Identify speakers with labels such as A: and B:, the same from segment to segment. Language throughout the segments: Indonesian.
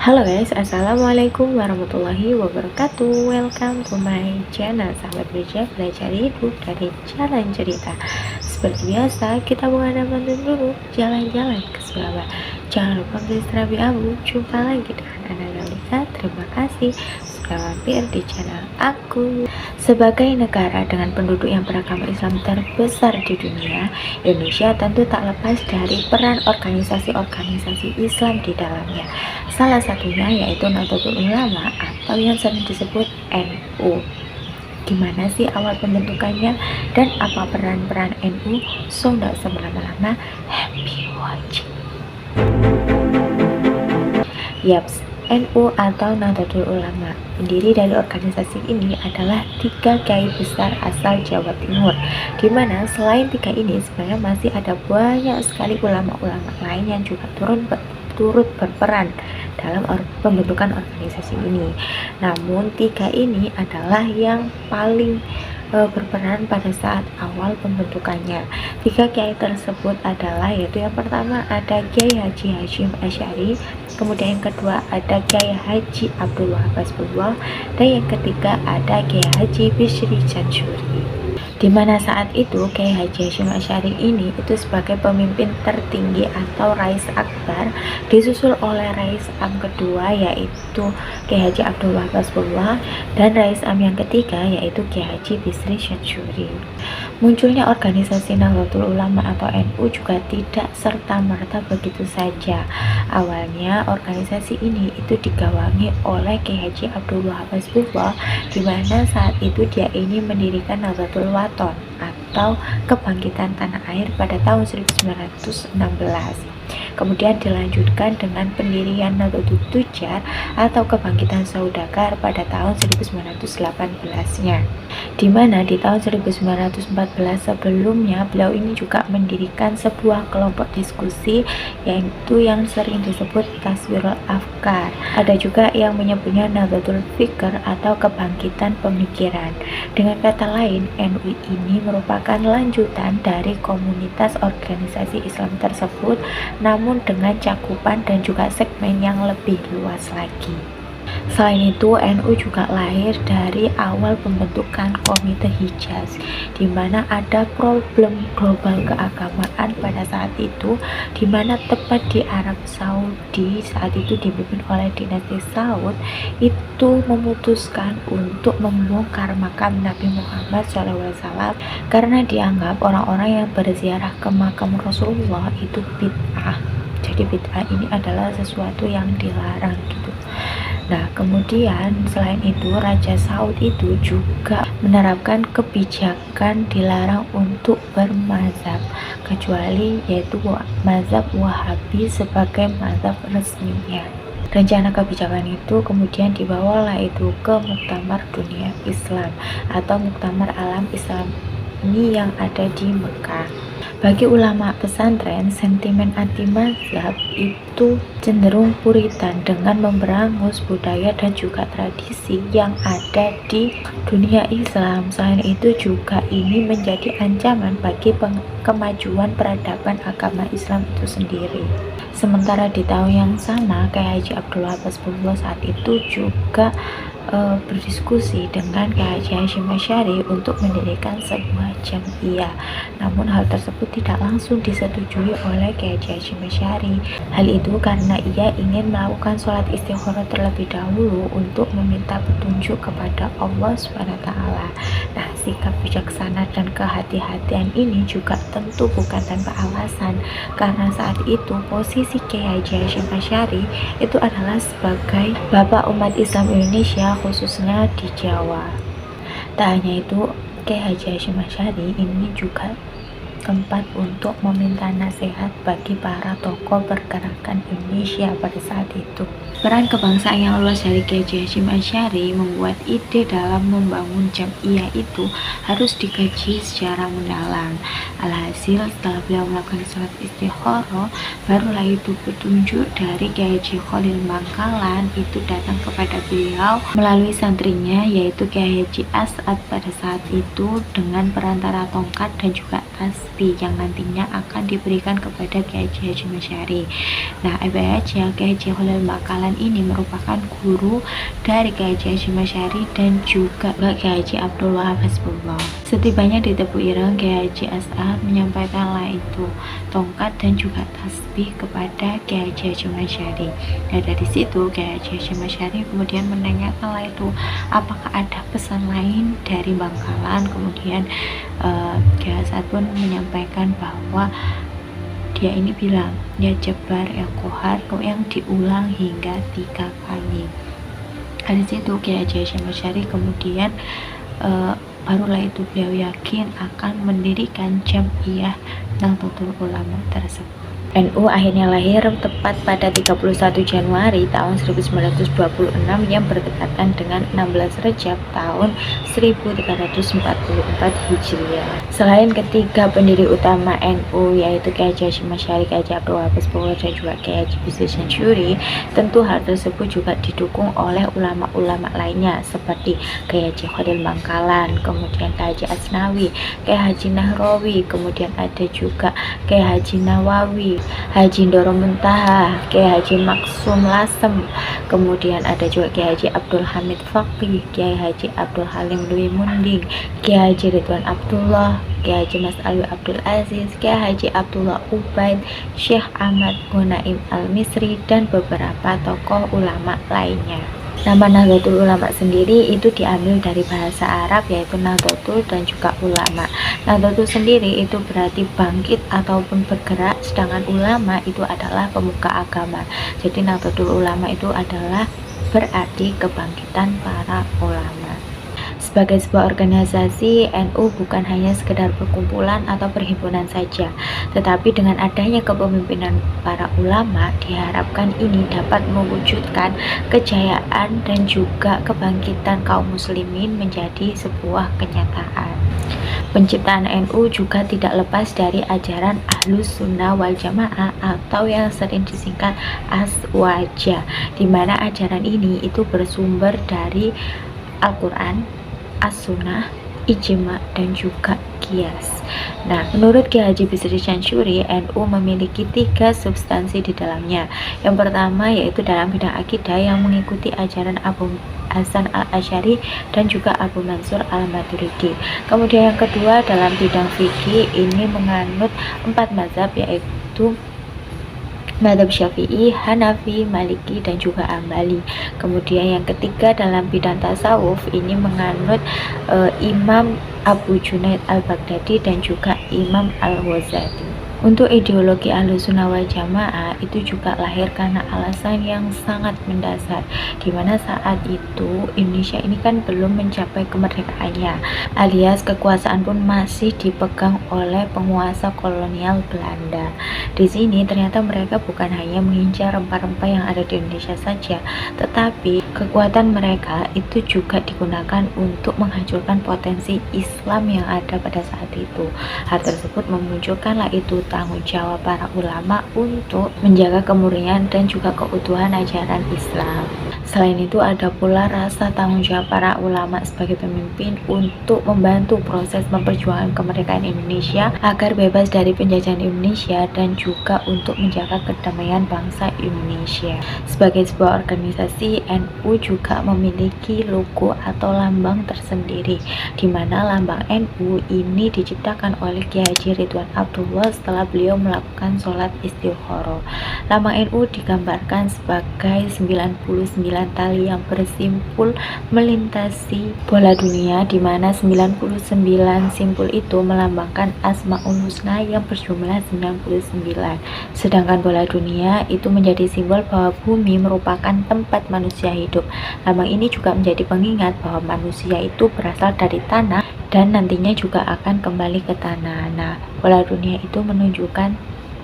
A: Halo guys, assalamualaikum warahmatullahi wabarakatuh. Welcome to my channel sahabat belajar hidup dari jalan cerita. Seperti biasa, kita mengadakan dulu jalan-jalan ke Surabaya. Jangan lupa beli terapi abu. Jumpa lagi dengan Ana Lika. Terima kasih sudah mampir di channel aku. Sebagai negara dengan penduduk yang beragama Islam terbesar di dunia, Indonesia tentu tak lepas dari peran organisasi-organisasi Islam di dalamnya. Salah satunya yaitu Nahdlatul Ulama atau yang sering disebut NU. Gimana sih awal pembentukannya dan apa peran-peran NU? So, nggak lama-lama, happy watching. Yaps, NU atau Nahdlatul Ulama pendiri dari organisasi ini adalah 3 kiai besar asal Jawa Timur, dimana selain 3 ini sebenarnya masih ada banyak sekali ulama-ulama lain yang juga turut berperan dalam pembentukan organisasi ini. Namun 3 ini adalah yang paling berperan pada saat awal pembentukannya. 3 kiai tersebut adalah, yaitu yang pertama ada Kiai Haji Hasyim Asy'ari, kemudian yang kedua ada Kiai Haji Abdul Wahab Hasbullah, dan yang ketiga ada Kiai Haji Bisri Jamsuri. Di mana saat itu Kiai Haji Hasyim Asy'ari ini itu sebagai pemimpin tertinggi atau Rais Akbar, disusul oleh Rais Am kedua yaitu Kiai Haji Abdul Wahab Hasbullah, dan Rais Am yang ketiga yaitu Kiai Haji Bisri Jamsuri. Munculnya organisasi Nahdlatul Ulama atau NU juga tidak serta-merta begitu saja. Awalnya organisasi ini itu digawangi oleh Kiai Haji Abdul Wahab Hasbullah, di mana saat itu dia ini mendirikan Nahdlatul Wathon atau kebangkitan tanah air pada tahun 1916. Kemudian dilanjutkan dengan pendirian Nahdlatul Tujar atau kebangkitan saudagar pada tahun 1918-nya. Di mana di tahun 1914 sebelumnya beliau ini juga mendirikan sebuah kelompok diskusi yaitu yang sering disebut Taswirul Afkar. Ada juga yang menyebutnya Nahdlatul Fikr atau kebangkitan pemikiran. Dengan kata lain, NU ini merupakan lanjutan dari komunitas organisasi Islam tersebut, namun dengan cakupan dan juga segmen yang lebih luas lagi. Selain itu, NU juga lahir dari awal pembentukan Komite Hijaz, di mana ada problem global keagamaan pada saat itu, di mana tepat di Arab Saudi saat itu dipimpin oleh dinasti Saud, itu memutuskan untuk membongkar makam Nabi Muhammad SAW karena dianggap orang-orang yang berziarah ke makam Rasulullah itu bid'ah. Jadi bid'ah ini adalah sesuatu yang dilarang gitu. Nah, kemudian selain itu Raja Saud itu juga menerapkan kebijakan dilarang untuk bermazhab, kecuali yaitu mazhab Wahabi sebagai mazhab resminya. Rencana kebijakan itu kemudian dibawalah itu ke Muktamar Dunia Islam atau Muktamar Alam Islam ini yang ada di Mekah. Bagi ulama pesantren, sentimen anti-mazhab itu cenderung puritan dengan memberangus budaya dan juga tradisi yang ada di dunia Islam. Selain itu juga ini menjadi ancaman bagi kemajuan peradaban agama Islam itu sendiri. Sementara di tahun yang sama, Kiai Haji Abdul Wahab Hasbullah saat itu juga berdiskusi dengan Kiai Haji Hasyim Asy'ari untuk mendirikan sebuah jamiah. Namun hal tersebut tidak langsung disetujui oleh Kiai Haji Hasyim Asy'ari. Hal itu karena ia ingin melakukan sholat istikharah terlebih dahulu untuk meminta petunjuk kepada Allah SWT. Nah, sikap bijaksana dan kehati-hatian ini juga tentu bukan tanpa alasan, karena saat itu posisi Kiai Haji Hasyim Asy'ari itu adalah sebagai bapak umat Islam Indonesia, khususnya di Jawa. Tak hanya itu, Kiai Haji Hasyim Asy'ari ini juga tempat untuk meminta nasihat bagi para tokoh pergerakan Indonesia pada saat itu. Peran kebangsaan yang luas dari Kiai Haji Hasyim Asy'ari membuat ide dalam membangun jamiah itu harus dikaji secara mendalam. Alhasil, setelah beliau melakukan sholat istikharah, barulah itu petunjuk dari Kiai Haji Khalil Bangkalan itu datang kepada beliau melalui santrinya yaitu Kiai Haji As'ad pada saat itu dengan perantara tongkat dan juga tas Nasabi yang nantinya akan diberikan kepada Kiai Haji Masyari. Nah, FYI, Kiai Haji Khalil Bangkalan ini merupakan guru dari Kiai Haji Masyari dan juga Kiai Haji Abdul Wahab Hasbullah. Setibanya di Tebu Ireng, Kiai Haji Ash'ar menyampaikanlah itu tongkat dan juga tasbih kepada Kiai Haji Masyari. Nah, dari situ Kiai Haji Masyari kemudian menanyakanlah itu apakah ada pesan lain dari Bangkalan. Kemudian Kiai Ash'ar pun menyampaikan bahwa dia ini bilang, ya Jabbar ya Qahar, yang diulang hingga 3 kali. Dari situ Kiai Haji Masyari kemudian barulah itu beliau yakin akan mendirikan Jam'iyah Nahdlatul Ulama tersebut. NU akhirnya lahir tepat pada 31 Januari tahun 1926 yang berdekatan dengan 16 Rejab tahun 1344 Hijriah. Selain ketiga pendiri utama NU yaitu Kiai Haji Masyari, Kiai Haji Abdul Wahab Hasbullah dan juga Kiai Haji Bisri Syuri, tentu hal tersebut juga didukung oleh ulama-ulama lainnya seperti Kiai Haji Khalil Bangkalan, kemudian Kiai Haji Asnawi, Kiai Haji Nahrawi, kemudian ada juga Kiai Haji Nawawi, Haji Ndoro Muntaha, Kiai Haji Maksum Lasem, kemudian ada juga Kiai Haji Abdul Hamid Faqih, Kiai Haji Abdul Halim Dwi Munding, Kiai Haji Ridwan Abdullah, Kiai Haji Mas Alwi Abdul Aziz, Kiai Haji Abdullah Ubaid, Syekh Ahmad Ghonaim Al-Misri, dan beberapa tokoh ulama lainnya. Nama Nahdlatul Ulama sendiri itu diambil dari bahasa Arab yaitu Nahdlatul dan juga ulama. Nahdlatul sendiri itu berarti bangkit ataupun bergerak, sedangkan ulama itu adalah pemuka agama. Jadi Nahdlatul Ulama itu adalah berarti kebangkitan para ulama. Sebagai sebuah organisasi, NU bukan hanya sekedar perkumpulan atau perhimpunan saja, tetapi dengan adanya kepemimpinan para ulama, diharapkan ini dapat mewujudkan kejayaan dan juga kebangkitan kaum muslimin menjadi sebuah kenyataan. Penciptaan NU juga tidak lepas dari ajaran Ahlus Sunnah wal Jamaah atau yang sering disingkat ASWAJA, di mana ajaran ini itu bersumber dari Al-Quran, As-Sunnah, Ijma, dan juga Qiyas. Nah, menurut Kiai Haji Bisri Syuri, NU memiliki 3 substansi di dalamnya. Yang pertama yaitu dalam bidang akidah yang mengikuti ajaran Abu Hasan Al-Asy'ari dan juga Abu Mansur Al-Maturidi. Kemudian yang kedua dalam bidang fikih ini menganut 4 mazhab yaitu mazhab Syafi'i, Hanafi, Maliki, dan juga Ambali. Kemudian yang ketiga dalam bidang tasawuf ini menganut Imam Abu Junaid Al-Baghdadi dan juga Imam Al-Ghazali. Untuk ideologi Ahlus Sunnah wal Jamaah itu juga lahir karena alasan yang sangat mendasar, dimana saat itu Indonesia ini kan belum mencapai kemerdekaannya, alias kekuasaan pun masih dipegang oleh penguasa kolonial Belanda. Di sini ternyata mereka bukan hanya mengincar rempah-rempah yang ada di Indonesia saja, tetapi kekuatan mereka itu juga digunakan untuk menghancurkan potensi Islam yang ada pada saat itu. Hal tersebut memunculkanlah itu tanggung jawab para ulama untuk menjaga kemurnian dan juga keutuhan ajaran Islam. Selain itu ada pula rasa tanggung jawab para ulama sebagai pemimpin untuk membantu proses memperjuangkan kemerdekaan Indonesia agar bebas dari penjajahan Indonesia dan juga untuk menjaga kedamaian bangsa Indonesia. Sebagai sebuah organisasi, NU juga memiliki logo atau lambang tersendiri, di mana lambang NU ini diciptakan oleh Kiai Haji Ridwan Abdullah setelah beliau melakukan sholat istikharah. Lambang NU digambarkan sebagai 99 tali yang bersimpul melintasi bola dunia, di mana 99 simpul itu melambangkan Asmaul Husna yang berjumlah 99. Sedangkan bola dunia itu menjadi simbol bahwa bumi merupakan tempat manusia hidup. Lambang ini juga menjadi pengingat bahwa manusia itu berasal dari tanah dan nantinya juga akan kembali ke tanah. Nah, bola dunia itu menunjukkan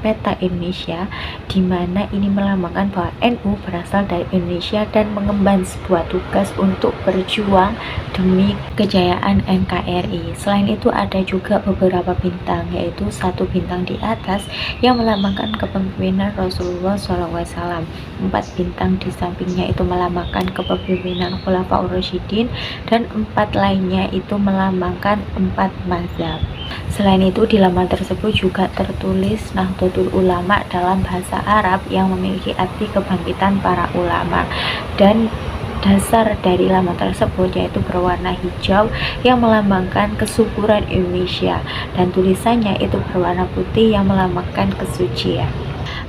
A: peta Indonesia, di mana ini melambangkan bahwa NU berasal dari Indonesia dan mengemban sebuah tugas untuk berjuang demi kejayaan NKRI. Selain itu ada juga beberapa bintang, yaitu satu bintang di atas yang melambangkan kepemimpinan Rasulullah SAW. 4 bintang di sampingnya itu melambangkan kepemimpinan Khulafaur Rasyidin, dan 4 lainnya itu melambangkan 4 mazhab. Selain itu di laman tersebut juga tertulis Nahdlatul Ulama dalam bahasa Arab yang memiliki arti kebangkitan para ulama, dan dasar dari laman tersebut yaitu berwarna hijau yang melambangkan kesuburan Indonesia, dan tulisannya itu berwarna putih yang melambangkan kesucian.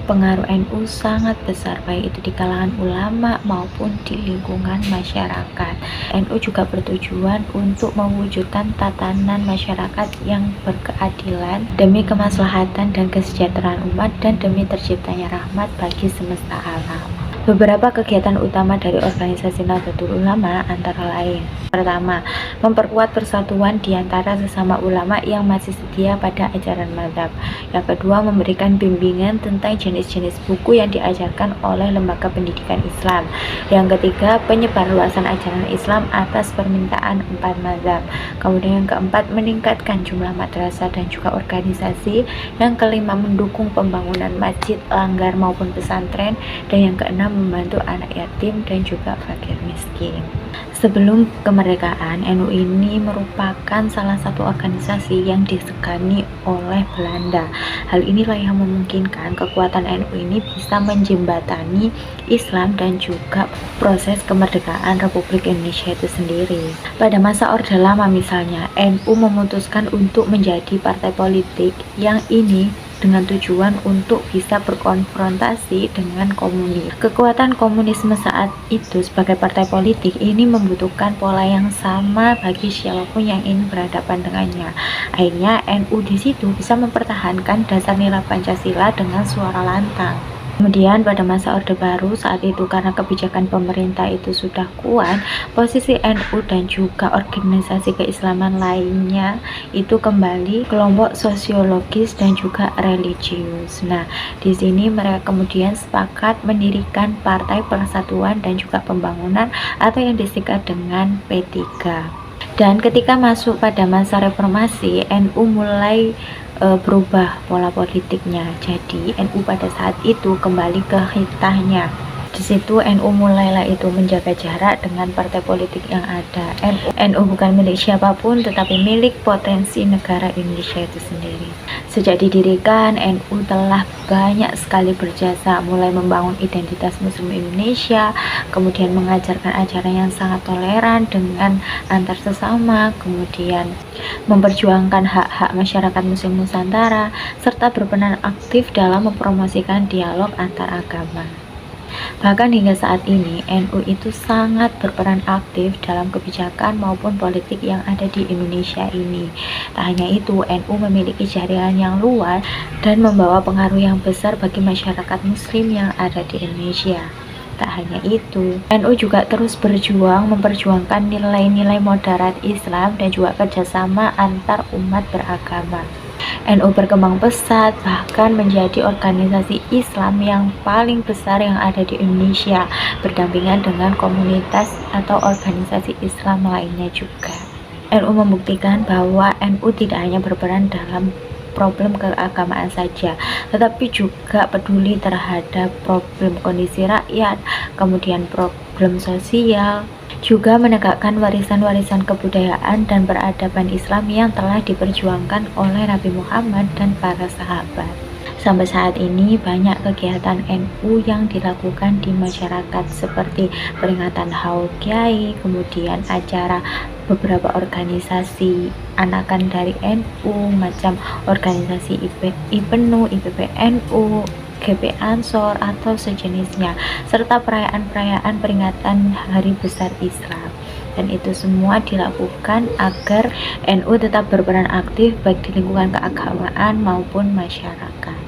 A: Pengaruh NU sangat besar baik itu di kalangan ulama maupun di lingkungan masyarakat. NU juga bertujuan untuk mewujudkan tatanan masyarakat yang berkeadilan demi kemaslahatan dan kesejahteraan umat dan demi terciptanya rahmat bagi semesta alam. Beberapa kegiatan utama dari organisasi Nahdlatul Ulama antara lain: pertama, memperkuat persatuan di antara sesama ulama yang masih setia pada ajaran mazhab. Yang kedua, memberikan bimbingan tentang jenis-jenis buku yang diajarkan oleh lembaga pendidikan Islam. Yang ketiga, penyebarluasan ajaran Islam atas permintaan 4 mazhab. Kemudian yang keempat, meningkatkan jumlah madrasah dan juga organisasi. Yang kelima, mendukung pembangunan masjid, langgar maupun pesantren. Dan yang keenam, membantu anak yatim dan juga fakir miskin. Sebelum kemerdekaan, NU ini merupakan salah satu organisasi yang disegani oleh Belanda. Hal inilah yang memungkinkan kekuatan NU ini bisa menjembatani Islam dan juga proses kemerdekaan Republik Indonesia itu sendiri. Pada masa Orde Lama misalnya, NU memutuskan untuk menjadi partai politik yang ini dengan tujuan untuk bisa berkonfrontasi dengan komunis. Kekuatan komunisme saat itu sebagai partai politik ini membutuhkan pola yang sama bagi siapapun yang ingin berhadapan dengannya. Akhirnya NU di situ bisa mempertahankan dasar nilai Pancasila dengan suara lantang. Kemudian pada masa Orde Baru saat itu, karena kebijakan pemerintah itu sudah kuat, posisi NU dan juga organisasi keislaman lainnya itu kembali kelompok sosiologis dan juga religius. Nah, di sini mereka kemudian sepakat mendirikan Partai Persatuan dan juga Pembangunan atau yang disingkat dengan P3. Dan ketika masuk pada masa reformasi, NU mulai berubah pola politiknya. Jadi NU pada saat itu kembali ke khilafahnya. Di situ NU mulailah itu menjaga jarak dengan partai politik yang ada. NU bukan milik siapapun tetapi milik potensi negara Indonesia itu sendiri. Sejak didirikan, NU telah banyak sekali berjasa, mulai membangun identitas Muslim Indonesia, kemudian mengajarkan ajaran yang sangat toleran dengan antar sesama, kemudian memperjuangkan hak-hak masyarakat Muslim Nusantara, serta berperan aktif dalam mempromosikan dialog antar agama. Bahkan hingga saat ini, NU itu sangat berperan aktif dalam kebijakan maupun politik yang ada di Indonesia ini. Tak hanya itu, NU memiliki jaringan yang luas dan membawa pengaruh yang besar bagi masyarakat Muslim yang ada di Indonesia. Tak hanya itu, NU juga terus berjuang memperjuangkan nilai-nilai moderat Islam dan juga kerjasama antar umat beragama. NU berkembang pesat, bahkan menjadi organisasi Islam yang paling besar yang ada di Indonesia, berdampingan dengan komunitas atau organisasi Islam lainnya juga. NU membuktikan bahwa NU tidak hanya berperan dalam problem keagamaan saja, tetapi juga peduli terhadap problem kondisi rakyat, kemudian problem sosial, juga menegakkan warisan-warisan kebudayaan dan peradaban Islam yang telah diperjuangkan oleh Nabi Muhammad dan para sahabat. Sampai saat ini banyak kegiatan NU yang dilakukan di masyarakat seperti peringatan Haul Kiai, kemudian acara beberapa organisasi anakan dari NU macam organisasi IPNU, IPPNU, GP Ansor atau sejenisnya, serta perayaan-perayaan peringatan Hari Besar Islam. Dan itu semua dilakukan agar NU tetap berperan aktif baik di lingkungan keagamaan maupun masyarakat.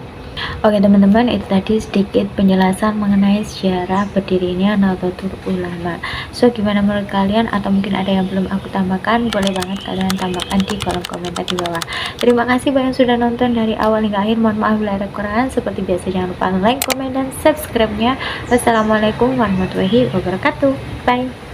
A: Oke teman-teman, itu tadi sedikit penjelasan mengenai sejarah berdirinya Nahdlatul Ulama. So gimana menurut kalian, atau mungkin ada yang belum aku tambahkan, boleh banget kalian tambahkan di kolom komentar di bawah. Terima kasih banyak sudah nonton dari awal hingga akhir. Mohon maaf bila ada kekurangan. Seperti biasa jangan lupa like, komen, dan subscribe-nya. Wassalamualaikum warahmatullahi wabarakatuh. Bye.